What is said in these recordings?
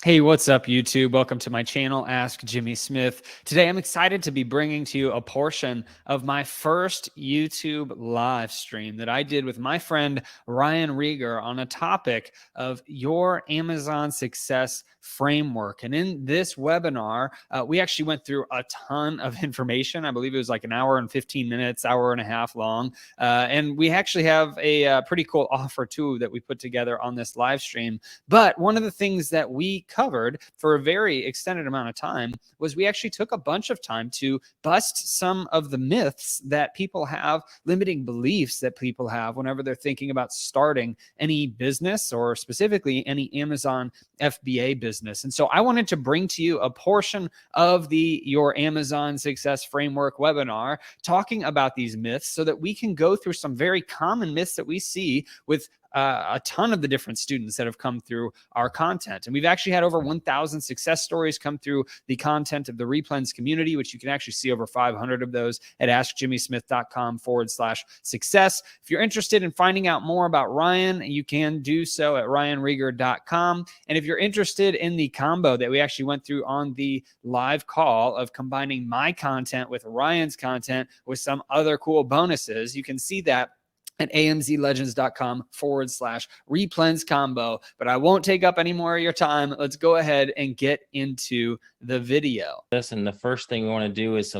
Hey, what's up, YouTube? Welcome to my channel, Ask Jimmy Smith. Today, I'm excited to be bringing to you a portion of my first YouTube live stream that I did with my friend Ryan Reger on a topic of your Amazon success framework. And in this webinar, we actually went through a ton of information. I believe it was like an hour and 15 minutes, hour and a half long. And we actually have a pretty cool offer too that we put together on this live stream. But one of the things that we covered for a very extended amount of time was we actually took a bunch of time to bust some of the myths that people have, limiting beliefs that people have whenever they're thinking about starting any business or specifically any Amazon FBA business. And so I wanted to bring to you a portion of the Your Amazon Success Framework webinar talking about these myths so that we can go through some very common myths that we see with a ton of the different students that have come through our content. And we've actually had over 1,000 success stories come through the content of the Replens community, which you can actually see over 500 of those at AskJimmySmith.com/success. If you're interested in finding out more about Ryan, you can do so at ryanreger.com. And if you're interested in the combo that we actually went through on the live call of combining my content with Ryan's content with some other cool bonuses, you can see that at amzlegends.com/replens combo. But I won't take up any more of your time. Let's go ahead and get into the video. And the first thing we want to do is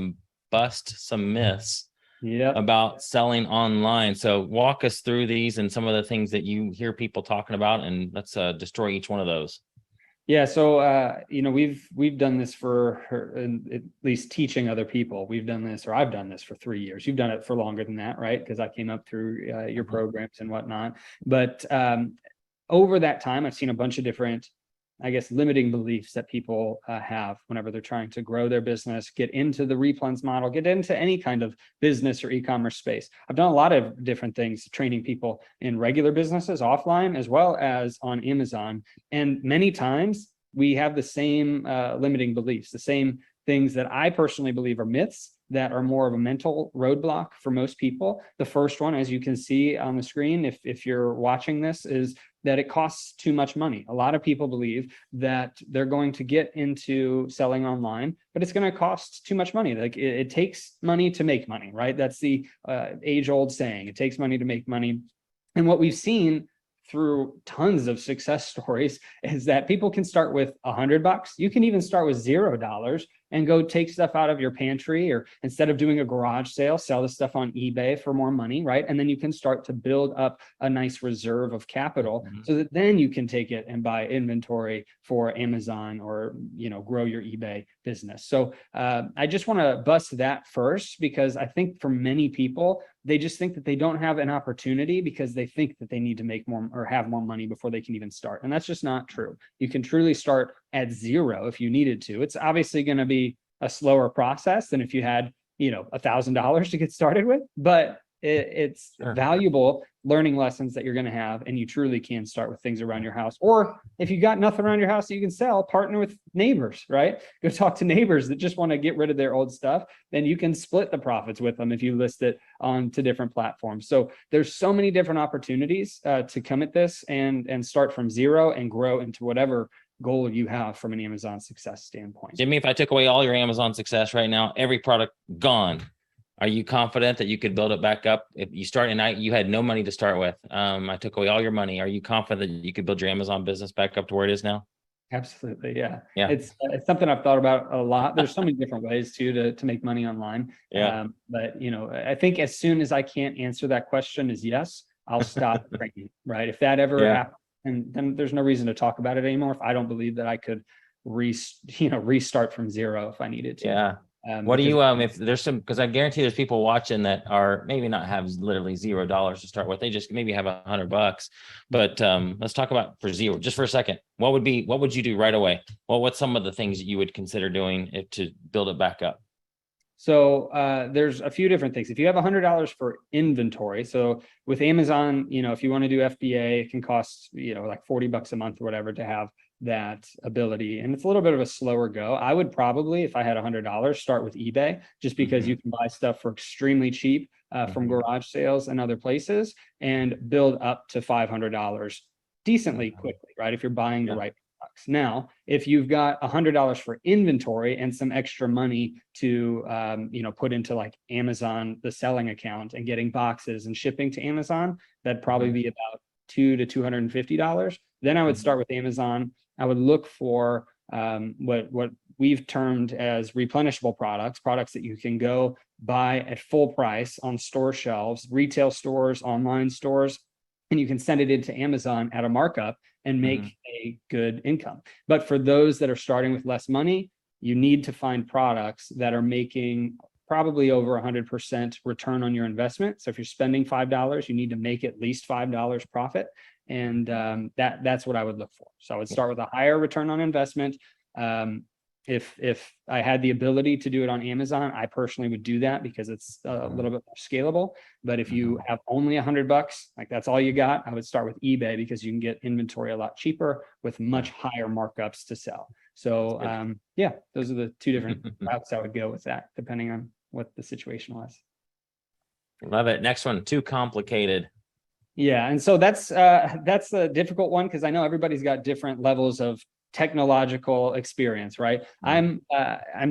bust some myths Yep. about selling online. So walk us through these and some of the things that you hear people talking about, and let's destroy each one of those. Yeah, so we've done this for at least teaching other people. We've done this, or I've done this for 3 years. You've done it for longer than that, right? Because I came up through your programs and whatnot. But over that time, I've seen a bunch of different, I guess, limiting beliefs that people have whenever they're trying to grow their business, get into the Replens model, get into any kind of business or e-commerce space. I've done a lot of different things, training people in regular businesses offline, as well as on Amazon. And many times we have the same limiting beliefs, the same things that I personally believe are myths that are more of a mental roadblock for most people. The first one, as you can see on the screen, if you're watching this, is that it costs too much money. A lot of people believe that they're going to get into selling online, but it's going to cost too much money. Like it takes money to make money, right? That's the age-old saying. It takes money to make money. And what we've seen through tons of success stories is that people can start with $100. You can even start with $0 and go take stuff out of your pantry, or instead of doing a garage sale, sell the stuff on eBay for more money, right? And then you can start to build up a nice reserve of capital so that then you can take it and buy inventory for Amazon or, grow your eBay business. So I just want to bust that first, because I think for many people, they just think that they don't have an opportunity because they think that they need to make more or have more money before they can even start. And that's just not true. You can truly start at zero if you needed to. It's obviously going to be a slower process than if you had, $1,000 to get started with, but it's valuable learning lessons that you're going to have. And you truly can start with things around your house. Or if you got nothing around your house that you can sell, partner with neighbors, right? Go talk to neighbors that just want to get rid of their old stuff. Then you can split the profits with them if you list it onto different platforms. So there's so many different opportunities to come at this and start from zero and grow into whatever goal you have from an Amazon success standpoint. Jimmy, if I took away all your Amazon success right now, every product gone, are you confident that you could build it back up? If you start and you had no money to start with, I took away all your money. Are you confident that you could build your Amazon business back up to where it is now? Absolutely. Yeah. Yeah. It's something I've thought about a lot. There's so many different ways to make money online. Yeah. But I think as soon as I can't answer that question is yes, I'll stop training, right? If that ever happens, and then there's no reason to talk about it anymore. If I don't believe that I could restart from zero if I needed to. Yeah. What do you, if there's some, because I guarantee there's people watching that are maybe not have literally $0 to start with. They just maybe have $100, but let's talk about for zero, just for a second. What would you do right away? Well, what's some of the things that you would consider doing to build it back up? So there's a few different things. If you have $100 for inventory, so with Amazon, if you want to do FBA, it can cost, like $40 a month or whatever to have that ability. And it's a little bit of a slower go. I would probably, if I had $100, start with eBay, just because you can buy stuff for extremely cheap from garage sales and other places, and build up to $500 decently quickly, right? If you're buying the right product. Now, if you've got $100 for inventory and some extra money to, put into like Amazon, the selling account, and getting boxes and shipping to Amazon, that'd probably be about $200 to $250. Then I would start with Amazon. I would look for what we've termed as replenishable products that you can go buy at full price on store shelves, retail stores, online stores, and you can send it into Amazon at a markup and make a good income. But for those that are starting with less money, you need to find products that are making probably over 100% return on your investment. So if you're spending $5, you need to make at least $5 profit. And that's what I would look for. So I would start with a higher return on investment. If I had the ability to do it on Amazon, I personally would do that because it's a little bit more scalable. But if you have only $100, like that's all you got, I would start with eBay because you can get inventory a lot cheaper with much higher markups to sell. So those are the two different routes I would go with that, depending on what the situation was. Love it. Next one, too complicated. Yeah, and so that's a difficult one because I know everybody's got different levels of technological experience, right? I'm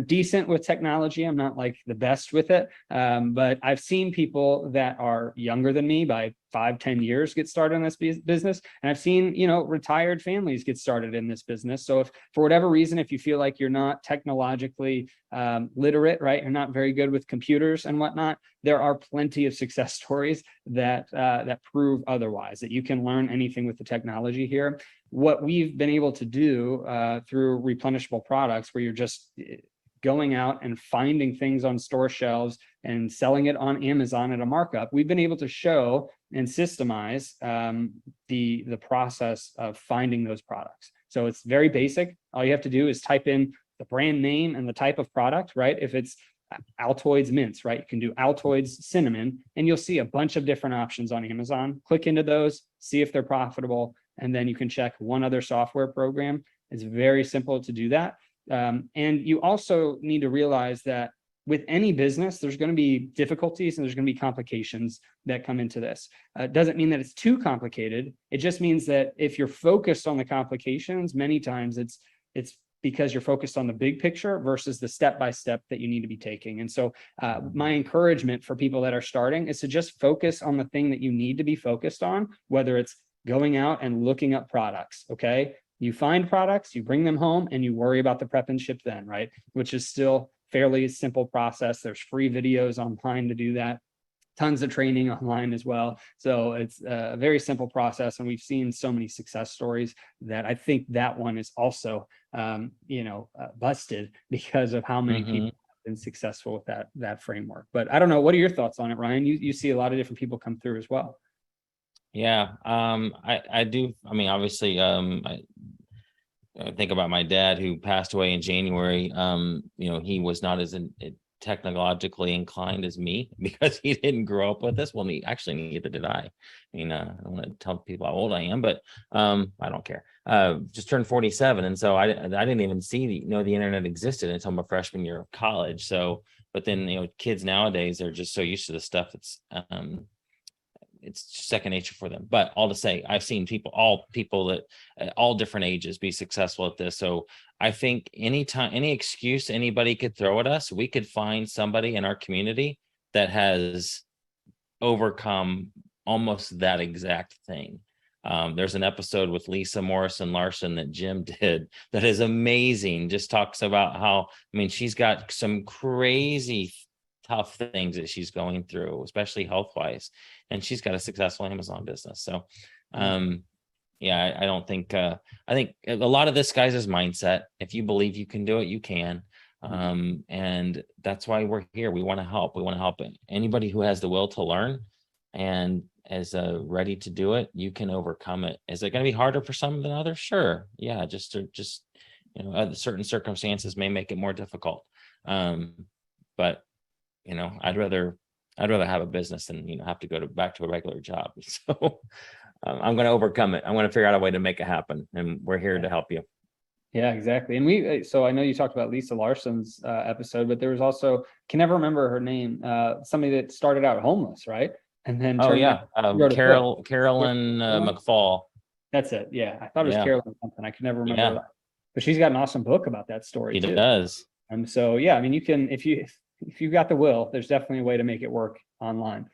decent with technology. I'm not like the best with it, but I've seen people that are younger than me by 5-10 years get started in this business, and I've seen retired families get started in this business. So if for whatever reason, if you feel like you're not technologically literate, right, you're not very good with computers and whatnot, there are plenty of success stories that prove otherwise, that you can learn anything with the technology here. What we've been able to do through replenishable products, where you're just going out and finding things on store shelves and selling it on Amazon at a markup, we've been able to show and systemize the process of finding those products. So it's very basic. All you have to do is type in the brand name and the type of product, right? If it's Altoids mints, right? You can do Altoids cinnamon, and you'll see a bunch of different options on Amazon. Click into those, see if they're profitable, and then you can check one other software program. It's very simple to do that. And you also need to realize that with any business, there's going to be difficulties and there's going to be complications that come into this. It doesn't mean that it's too complicated. It just means that if you're focused on the complications, many times it's because you're focused on the big picture versus the step-by-step that you need to be taking. And so my encouragement for people that are starting is to just focus on the thing that you need to be focused on, whether it's going out and looking up products, okay? You find products, you bring them home, and you worry about the prep and ship then, right? Which is still fairly simple process. There's free videos online to do that. Tons of training online as well. So it's a very simple process. And we've seen so many success stories that I think that one is also, busted because of how many people have been successful with that framework. But I don't know. What are your thoughts on it, Ryan? You see a lot of different people come through as well. Yeah, I do. I mean, obviously, I think about my dad who passed away in January. He was not as technologically inclined as me because he didn't grow up with this. Well, neither did I. I mean, I don't want to tell people how old I am, but I don't care. Just turned 47, and so I didn't even see the internet existed until my freshman year of college. So, but then kids nowadays are just so used to the stuff that's it's second nature for them. But all to say, I've seen all people that at all different ages be successful at this. So I think any excuse anybody could throw at us, we could find somebody in our community that has overcome almost that exact thing. There's an episode with Lisa Morrison Larson that Jim did that is amazing. Just talks about how, she's got some crazy tough things that she's going through, especially health-wise, and she's got a successful Amazon business. So I don't think I think a lot of this, guys, is mindset. If you believe you can do it, you can. And that's why we're here. We want to help. We want to help anybody who has the will to learn and is ready to do it. You can overcome it. Is it going to be harder for some than others? Sure. Yeah. Just certain circumstances may make it more difficult. But I'd rather have a business than have to go back to a regular job. So I'm going to overcome it. I'm going to figure out a way to make it happen, and we're here to help you. Yeah, exactly. And so I know you talked about Lisa Larson's episode, but there was also, can never remember her name, somebody that started out homeless, right? And then Carolyn McFall. That's it. Yeah, I thought it was Carolyn something. I could never remember but she's got an awesome book about that story He too. does. So yeah, I mean, you can, if you've got the will, there's definitely a way to make it work online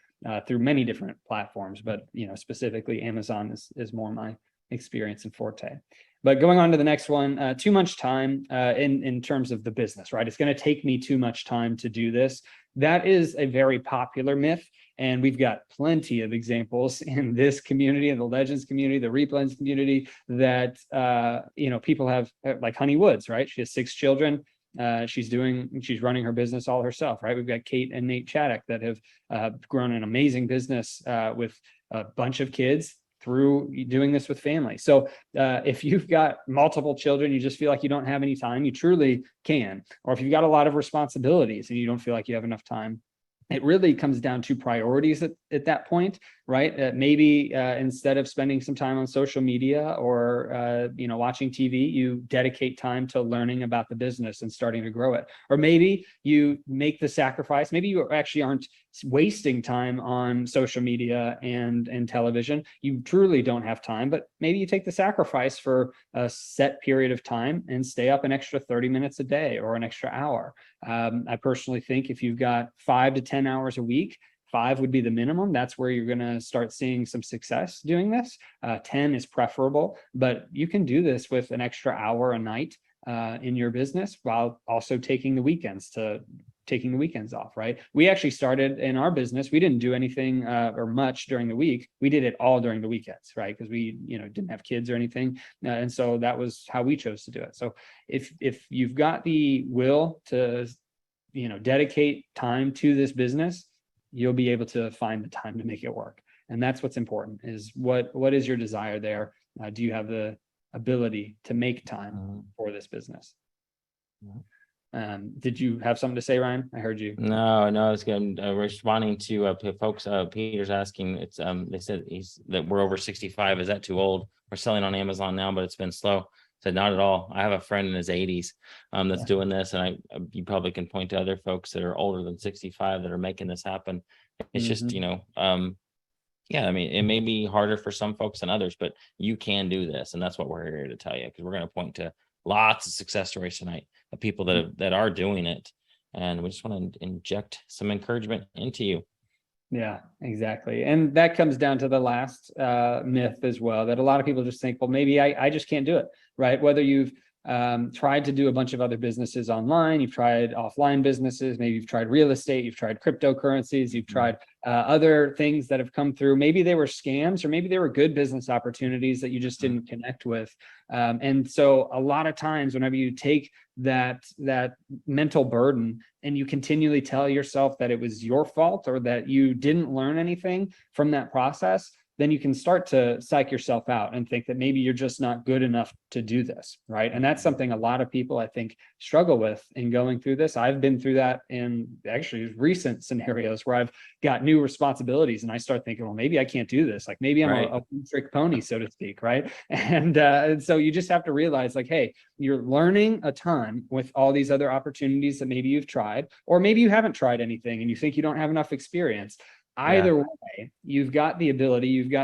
through many different platforms, but specifically Amazon is more my experience and forte. But going on to the next one, too much time in terms of the business, right? It's going to take me too much time to do this. That is a very popular myth. And we've got plenty of examples in this community, in the Legends community, the Replens community, that people have, like Honey Woods, right? She has 6 children. She's running her business all herself, right? We've got Kate and Nate Chaddock that have grown an amazing business with a bunch of kids through doing this with family. So if you've got multiple children, you just feel like you don't have any time, you truly can. Or if you've got a lot of responsibilities and you don't feel like you have enough time, it really comes down to priorities at that point, right? Maybe instead of spending some time on social media or watching TV, you dedicate time to learning about the business and starting to grow it. Or maybe you make the sacrifice. Maybe you actually aren't wasting time on social media and television. You truly don't have time, but maybe you take the sacrifice for a set period of time and stay up an extra 30 minutes a day or an extra hour. I personally think if you've got 5 to 10 hours a week, 5 would be the minimum. That's where you're going to start seeing some success doing this. 10 is preferable, but you can do this with an extra hour a night in your business while also taking the weekends off, right? We actually started in our business. We didn't do anything or much during the week. We did it all during the weekends, right? Because we, didn't have kids or anything. And so that was how we chose to do it. So if you've got the will to, dedicate time to this business, you'll be able to find the time to make it work. And that's what's important is what is your desire there? Do you have the ability to make time for this business? Did you have something to say, Ryan? I heard you. No, it's good. Responding to folks. Peter's asking. It's they said that we're over 65. Is that too old? We're selling on Amazon now, but it's been slow. Said not at all. I have a friend in his 80s that's doing this, and you probably can point to other folks that are older than 65 that are making this happen. It's just I mean, it may be harder for some folks than others, but you can do this, and that's what we're here to tell you, because we're going to point to lots of success stories tonight of people that are doing it, and we just want to inject some encouragement into you. Yeah, exactly. And that comes down to the last myth as well, that a lot of people just think, well, maybe I just can't do it, right? Whether you've tried to do a bunch of other businesses online, you've tried offline businesses, maybe you've tried real estate, you've tried cryptocurrencies, you've tried other things that have come through. Maybe they were scams, or maybe they were good business opportunities that you just didn't connect with. And so a lot of times whenever you take that mental burden and you continually tell yourself that it was your fault or that you didn't learn anything from that process, then you can start to psych yourself out and think that maybe you're just not good enough to do this, right? And that's something a lot of people, I think, struggle with in going through this. I've been through that in actually recent scenarios where I've got new responsibilities and I start thinking, well, maybe I can't do this. Like maybe I'm a one-trick pony, so to speak, right? And so you just have to realize, like, hey, you're learning a ton with all these other opportunities that maybe you've tried, or maybe you haven't tried anything and you think you don't have enough experience. Either way, you've got the ability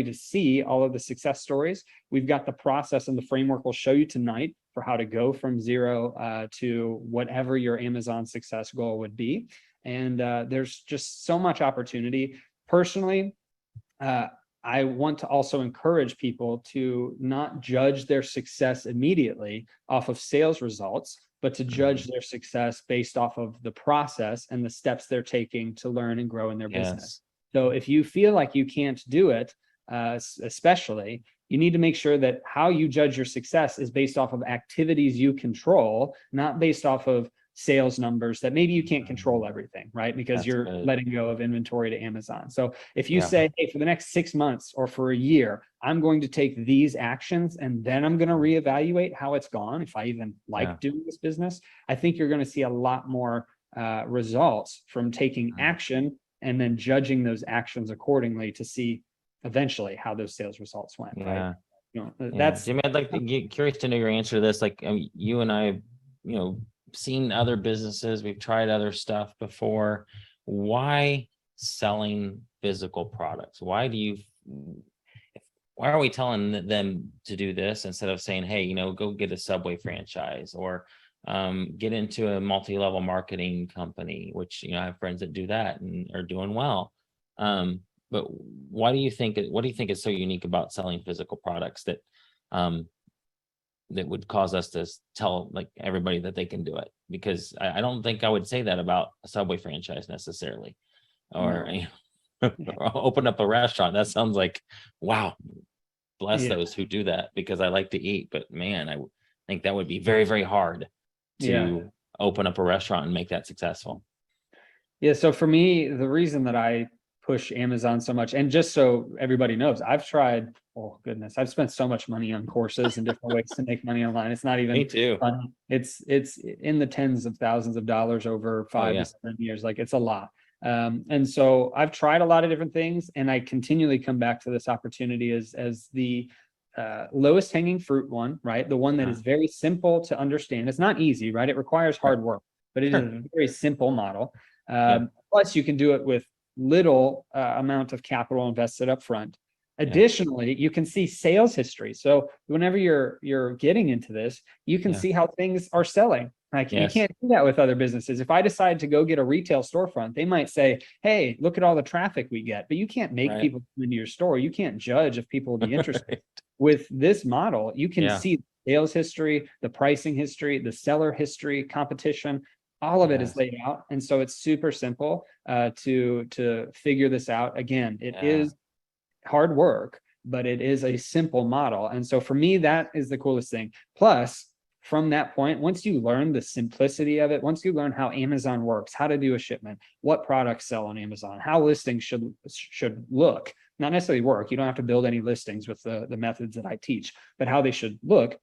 to see all of the success stories. We've got the process and the framework we'll show you tonight for how to go from zero to whatever your Amazon success goal would be. And there's just so much opportunity. Personally, I want to also encourage people to not judge their success immediately off of sales results, but to judge their success based off of the process and the steps they're taking to learn and grow in their business. So if you feel like you can't do it, especially, you need to make sure that how you judge your success is based off of activities you control, not based off of sales numbers that maybe you can't control everything, right? Because you're letting go of inventory to Amazon. So if you say, hey, for the next 6 months or for a year, I'm going to take these actions and then I'm going to reevaluate how it's gone, if I even like doing this business, I think you're going to see a lot more results from taking action and then judging those actions accordingly to see eventually how those sales results went, right? That's Jimmy, I'd like to get curious to know your answer to this. Like you and I, seen other businesses, we've tried other stuff before. Why selling physical products? Why do you, why are we telling them to do this instead of saying, hey, go get a Subway franchise, or get into a multi-level marketing company, which, I have friends that do that and are doing well. But what do you think is so unique about selling physical products that that would cause us to tell like everybody that they can do it? Because I don't think I would say that about a Subway franchise necessarily, or or open up a restaurant. That sounds like, wow, bless those who do that, because I like to eat. But man, I think that would be very, very hard to open up a restaurant and make that successful. Yeah. So for me, the reason that I push Amazon so much, and just so everybody knows, I've tried, oh goodness, I've spent so much money on courses and different ways to make money online. It's not even Me too. fun. It's in the tens of thousands of dollars over 5 to 7 years. Like, it's a lot. And so I've tried a lot of different things, and I continually come back to this opportunity as the lowest hanging fruit one, right? The one that is very simple to understand. It's not easy, right? It requires hard work, but it is a very simple model. Plus, you can do it with little amount of capital invested up front. Additionally, you can see sales history. So whenever you're getting into this, you can see how things are selling. Like, you can't do that with other businesses. If I decide to go get a retail storefront, they might say, hey, look at all the traffic we get, but you can't make people come into your store. You can't judge if people will be interested. With this model, you can see sales history, the pricing history, the seller history, competition. All of it is laid out. And so it's super simple to figure this out. Again, it is hard work, but it is a simple model. And so for me, that is the coolest thing. Plus, from that point, once you learn the simplicity of it, once you learn how Amazon works, how to do a shipment, what products sell on Amazon, how listings should look, not necessarily work. You don't have to build any listings with the methods that I teach, but how they should look.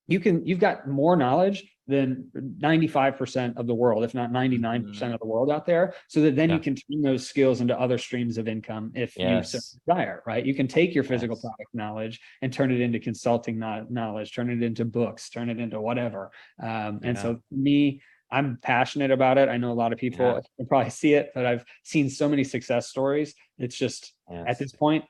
You've got more knowledge than 95% of the world, if not 99% of the world out there, so that then you can turn those skills into other streams of income if you so desire, right? You can take your physical product knowledge and turn it into consulting knowledge, turn it into books, turn it into whatever. And so for me, I'm passionate about it. I know a lot of people can probably see it, but I've seen so many success stories. It's just at this point,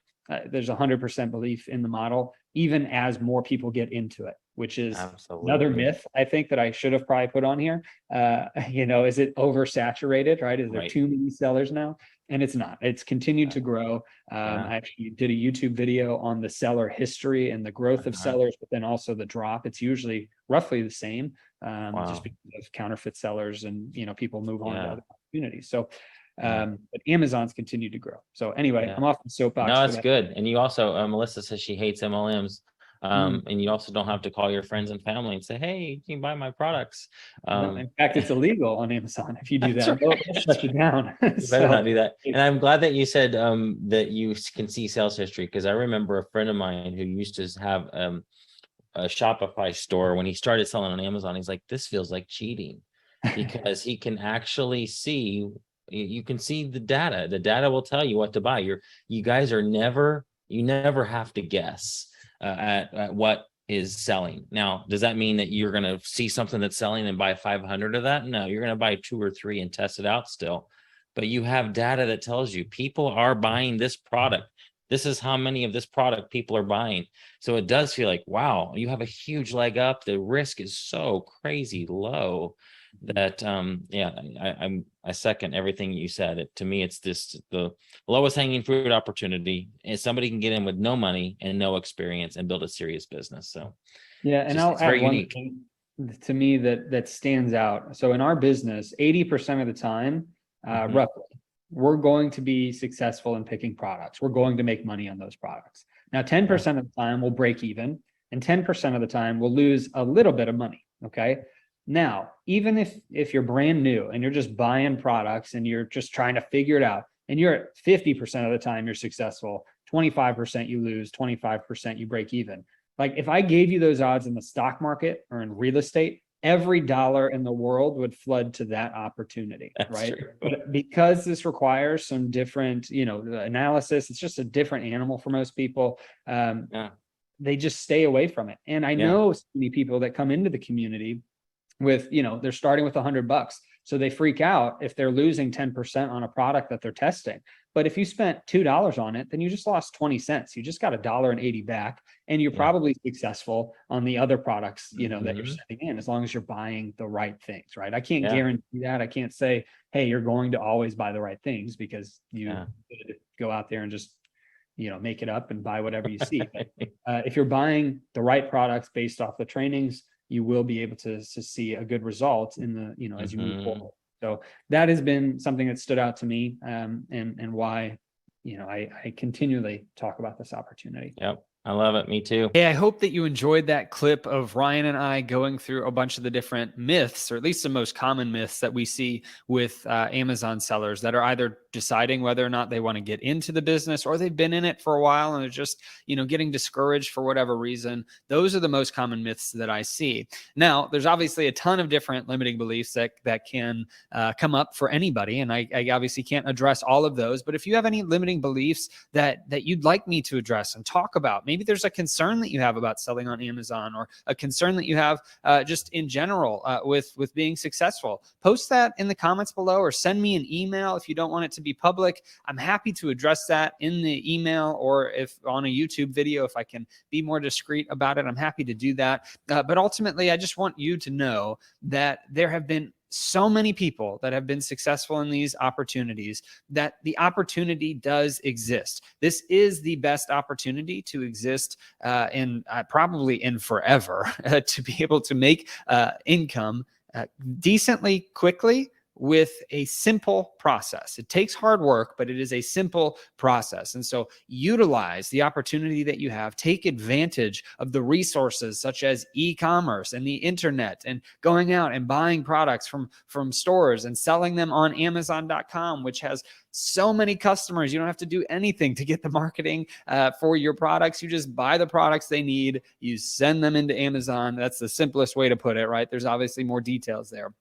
there's 100% belief in the model, even as more people get into it, which is another myth, I think, that I should have probably put on here. Is it oversaturated, right? Is there too many sellers now? And it's not. It's continued to grow. I actually did a YouTube video on the seller history and the growth of sellers, but then also the drop. It's usually roughly the same, just because of counterfeit sellers and, people move on to other opportunities. So but Amazon's continued to grow. So anyway, I'm off the soapbox. No, it's good. And you also, Melissa says she hates MLMs. And you also don't have to call your friends and family and say, hey, you can buy my products. In fact, it's illegal on Amazon if you do that. They'll shut you down. You better not do that. And I'm glad that you said that you can see sales history, because I remember a friend of mine who used to have a Shopify store. When he started selling on Amazon, he's like, this feels like cheating, because he can actually see, you can see the data. The data will tell you what to buy. You guys are you never have to guess at what is selling. Now, does that mean that you're going to see something that's selling and buy 500 of that? No, you're going to buy 2 or 3 and test it out still. But you have data that tells you people are buying this product. This is how many of this product people are buying. So it does feel like, wow, you have a huge leg up. The risk is so crazy low that I second everything you said. To me, it's the lowest hanging fruit opportunity, and somebody can get in with no money and no experience and build a serious business. So and I'll add one thing to me that stands out. So in our business, 80% of the time, roughly, we're going to be successful in picking products. We're going to make money on those products. Now, 10% of the time we'll break even, and 10% of the time we'll lose a little bit of money. Okay. Now, even if you're brand new and you're just buying products and you're just trying to figure it out, and you're at 50% of the time you're successful, 25% you lose, 25% you break even. Like, if I gave you those odds in the stock market or in real estate, every dollar in the world would flood to that opportunity. That's right. True. But because this requires some different, analysis, it's just a different animal for most people. They just stay away from it. And I know so many people that come into the community with, they're starting with $100. So they freak out if they're losing 10% on a product that they're testing. But if you spent $2 on it, then you just lost 20 cents. You just got $1.80 back, and you're Yeah. probably successful on the other products, that you're Mhm. sending in, as long as you're buying the right things, right? I can't Yeah. guarantee that. I can't say, hey, you're going to always buy the right things, because you Yeah. could go out there and just, make it up and buy whatever you see. But if you're buying the right products based off the trainings, you will be able to see a good result in the, as you move Mhm. forward. So that has been something that stood out to me, and why, I continually talk about this opportunity. Yep. I love it. Me too. Hey, I hope that you enjoyed that clip of Ryan and I going through a bunch of the different myths, or at least the most common myths that we see with Amazon sellers that are either deciding whether or not they want to get into the business, or they've been in it for a while and they're just, getting discouraged for whatever reason. Those are the most common myths that I see. Now, there's obviously a ton of different limiting beliefs that can come up for anybody, and I obviously can't address all of those. But if you have any limiting beliefs that you'd like me to address and talk about, maybe there's a concern that you have about selling on Amazon, or a concern that you have just in general with being successful, post that in the comments below, or send me an email if you don't want it to be public. I'm happy to address that in the email, or if on a YouTube video, if I can be more discreet about it, I'm happy to do that. But ultimately, I just want you to know that there have been so many people that have been successful in these opportunities, that the opportunity does exist. This is the best opportunity to exist in probably in forever, to be able to make income decently quickly with a simple process. It takes hard work, but it is a simple process. And so utilize the opportunity that you have. Take advantage of the resources such as e-commerce and the internet, and going out and buying products from stores and selling them on Amazon.com, which has so many customers. You don't have to do anything to get the marketing for your products. You just buy the products they need. You send them into Amazon. That's the simplest way to put it, right? There's obviously more details there.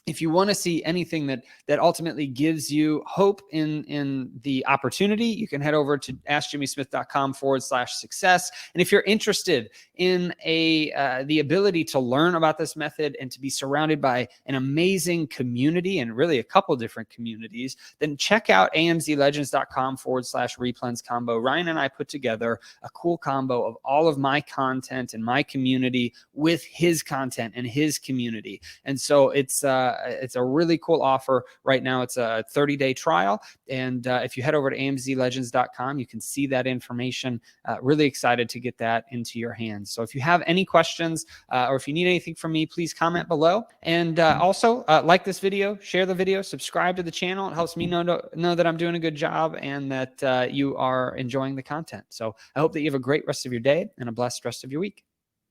If you want to see anything that ultimately gives you hope in the opportunity, you can head over to AskJimmySmith.com/success. And if you're interested in the ability to learn about this method and to be surrounded by an amazing community, and really a couple different communities, then check out amzlegends.com/replens combo. Ryan and I put together a cool combo of all of my content and my community with his content and his community. And so it's a really cool offer right now. It's a 30-day trial. And if you head over to amzlegends.com, you can see that information. Really excited to get that into your hands. So if you have any questions, or if you need anything from me, please comment below. And also like this video, share the video, subscribe to the channel. It helps me know that I'm doing a good job, and that you are enjoying the content. So I hope that you have a great rest of your day and a blessed rest of your week.